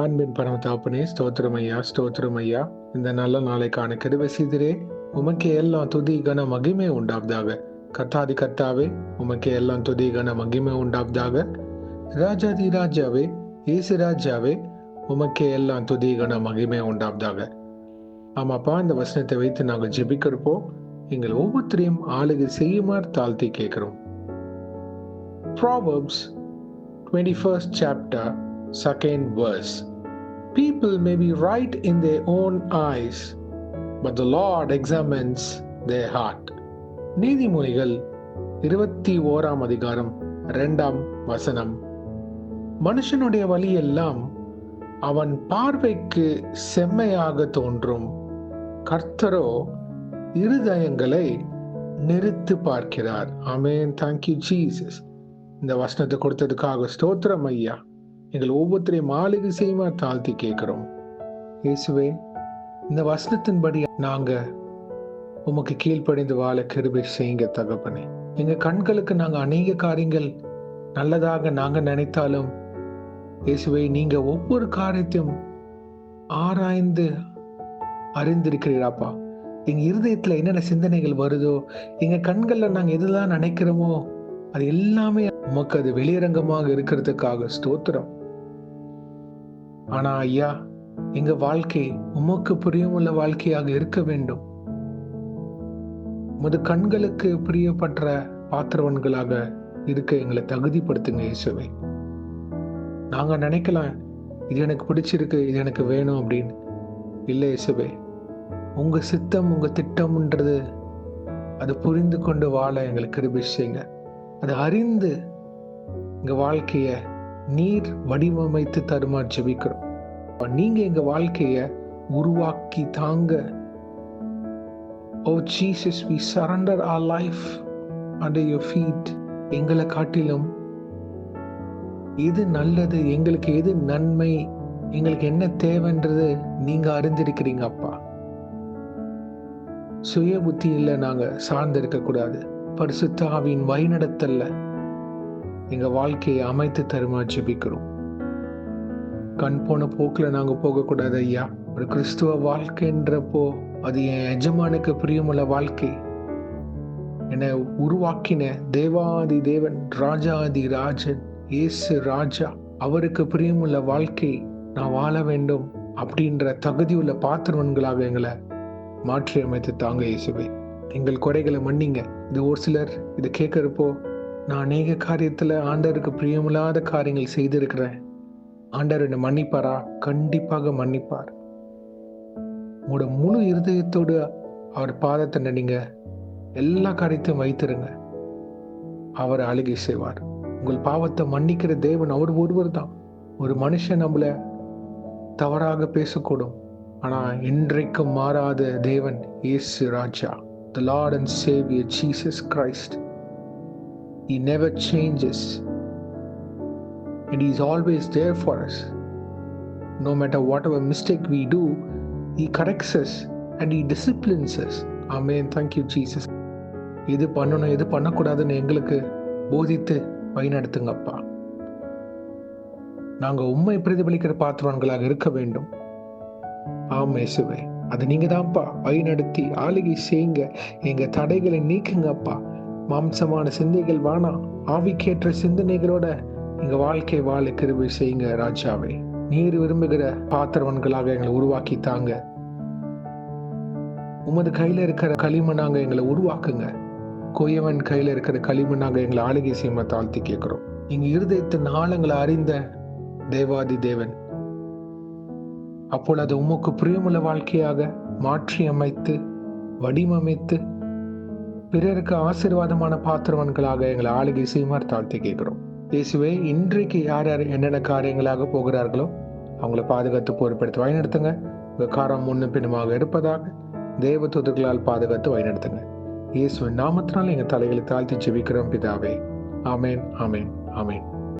அன்பின் பரம தகப்பனே, ஸ்தோத்திரம் ஐயா, ஸ்தோத்திரம் ஐயா. இந்த நல்ல நாளைக்கான கிருபை செய்திரே. உமக்கே எல்லாம் துதி கன மகிமை உண்டாவதாக. கர்த்தாதி கர்த்தாவே, உமக்கே எல்லாம் துதி கன மகிமை உண்டாவதாக. ராஜாதி ராஜாவே, இயேசு ராஜாவே, உமக்கே எல்லாம் துதி கன மகிமை உண்டாவதாக. ஆமாப்பா, இந்த வசனத்தை வைத்து நாங்கள் ஜெபிக்கிறப்போ எங்கள் ஒவ்வொருத்தரையும் ஆளுகை செய்யுமாறு தாழ்த்தி கேட்கிறோம். Proverbs 21st chapter, 2nd verse. People may be right in their own eyes, but the Lord examines their heart. நீதிமொழிகள் 21ஆம் அதிகாரம் 2ஆம் வசனம். மனுஷனுடைய வழியெல்லாம் அவன் பார்வைக்கு செம்மையாக தோன்றும், கர்த்தரோ இருதயங்களை நிறுத்து பார்க்கிறார். ஆமென். Thank you Jesus. இந்த வசனத்தை கொடுத்ததுக்காக ஸ்தோத்திரம் ஐயா. எங்கள் ஒவ்வொருத்தரையும் ஆளுகை செய்யுமா தாழ்த்தி கேட்கிறோம். இயேசுவே, இந்த வசனத்தின்படி நாங்க உமக்கு கீழ்ப்படிந்து வாழ கிருபை செய்யுங்க தகப்பனே. எங்க கண்களுக்கு நாங்க அநேக காரியங்கள் நல்லதாக நாங்க நினைத்தாலும் இயேசுவே, நீங்க ஒவ்வொரு காரியத்தையும் ஆராய்ந்து அறிந்திருக்கிறீராப்பா. எங்க இருதயத்துல என்னென்ன சிந்தனைகள் வருதோ, எங்க கண்கள்ல நாங்க எதுதான் நினைக்கிறோமோ அது எல்லாமே உமக்கு அது வெளியரங்கமாக இருக்கிறதுக்காக ஸ்தோத்திரம். ஆனா ஐயா, எங்க வாழ்க்கை உமக்கு பிரியமுள்ள வாழ்க்கையாக இருக்க வேண்டும். உமது கண்களுக்கு பிரியப்பட்ட பாத்திரவன்களாக இருக்க எங்களை தகுதிப்படுத்துங்க இயேசுவே. நாங்க நினைக்கலாம், இது எனக்கு பிடிச்சிருக்கு, இது எனக்கு வேணும் அப்படின்னு. இல்லை இயேசுவே, உங்க சித்தம், உங்க திட்டம்ன்றது அதை புரிந்து கொண்டு வாழ எங்களுக்கு கிருபை செய்யுங்க. அதை அறிந்து எங்க வாழ்க்கைய நீர் வடிவமைத்து தருமா ஜெபிக்கிறோம். நீங்க எங்க வாழ்க்கைய உருவாக்கி தாங்க. Oh Jesus, we surrender our life under your feet. எங்களை காட்டிலும் எது நல்லது, எங்களுக்கு எது நன்மை, எங்களுக்கு என்ன தேவைன்றது நீங்க அறிந்திருக்கிறீங்க அப்பா. சுய புத்தியில நாங்க சார்ந்து இருக்க கூடாது. பரிசுத்த ஆவியின் வழிநடத்தல்ல எங்க வாழ்க்கையை அமைத்து தருமா ஜெபிக்கிறோம். கண் போன போக்குல நாங்க போகக்கூடாது ஐயா. ஒரு கிறிஸ்துவ வாழ்க்கைன்றப்போ அது என் எஜமானுக்கு பிரியமுள்ள வாழ்க்கை. என்னை உருவாக்கின தேவாதி தேவன், ராஜாதி ராஜன், இயேசு ராஜா, அவருக்கு பிரியமுள்ள வாழ்க்கை நான் வாழ வேண்டும் அப்படின்ற தகுதியுள்ள பாத்திரவன்களாக எங்களை மாற்றி அமைத்து தாங்க இயேசுவே. எங்கள் குறைகளை மன்னிங்க. இது ஒரு சிலர் இதை கேட்கிறப்போ, நான் அநேக காரியத்துல ஆண்டவருக்கு பிரியமில்லாத காரியங்கள் செய்திருக்கிறேன், ஆண்டவர் என்னை மன்னிப்பாரா? கண்டிப்பாக மன்னிப்பார். உங்களோட முழு இருதயத்தோடு அவர் பாதத்தை நீங்க எல்லா காரியத்தையும் வைத்திருங்க. அவர் ஆளுகை செய்வார். உங்கள் பாவத்தை மன்னிக்கிற தேவன் அவர் ஒருவர் தான். ஒரு மனுஷன் நம்மள தவறாக பேசக்கூடும், ஆனா இன்றைக்கும் மாறாத தேவன் இயேசு ராஜா, the Lord and Savior Jesus Christ. He never changes and He is always there for us. No matter whatever mistake we do, He corrects us and He disciplines us. Amen. Thank you Jesus. எது பண்ணணும், எது பண்ணக்கூடாதுன்னு எங்களுக்கு போதித்து வழிநடத்துங்கப்பா. நாங்க உண்மை பிரதிபலிக்கிற பாத்திரங்களாக இருக்க வேண்டும். ஆம் இயேசுவே, அது நீங்க தான்ப்பா வழிநடத்தி ஆளுகை செய்யுங்க. எங்க தடைகளை நீக்குங்கப்பா. மாம்சமான சிந்தைகள் வேணாம், ஆவிக்கேற்ற சிந்தனைகளோட எங்க வாழ்க்கை வாழ கிருபை செய்யுங்க ராஜாவே. நீர் விரும்புகிற பாத்திரவன்களாக எங்களை உருவாக்கி தாங்க. உமது கையில இருக்கிற களிமண்ணாங்க எங்களை உருவாக்குங்க. கொய்யவன் கையில இருக்கிற களிமண்ணாக எங்களை ஆளுகை செய்ய தாழ்த்தி கேட்கிறோம். எங்க இருதயத்தின் ஆழங்களை அறிந்த தேவாதி தேவன், அப்பொழுது உமக்கு பிரியமுள்ள வாழ்க்கையாக மாற்றி அமைத்து வடிவமைத்து பிறருக்கு ஆசீர்வாதமான பாத்திரவன்களாக எங்களை ஆளுகை செய்யுமாறு தாழ்த்தி கேட்கிறோம். இயேசுவே, இன்றைக்கு யார் யார் என்னென்ன காரியங்களாக போகிறார்களோ அவங்களை பாதுகாத்து பொறுப்பெடுத்து வழிநடத்துங்க. உங்க காரம் முன்னும் பின்னுமாக இருப்பதாக தேவ தூதர்களால் பாதுகாத்து வழிநடத்துங்க. இயேசுவின் நாமத்தினால் எங்க தலைகளை தாழ்த்தி ஜெபிக்கிறோம் பிதாவே. ஆமேன், ஆமேன், ஆமேன்.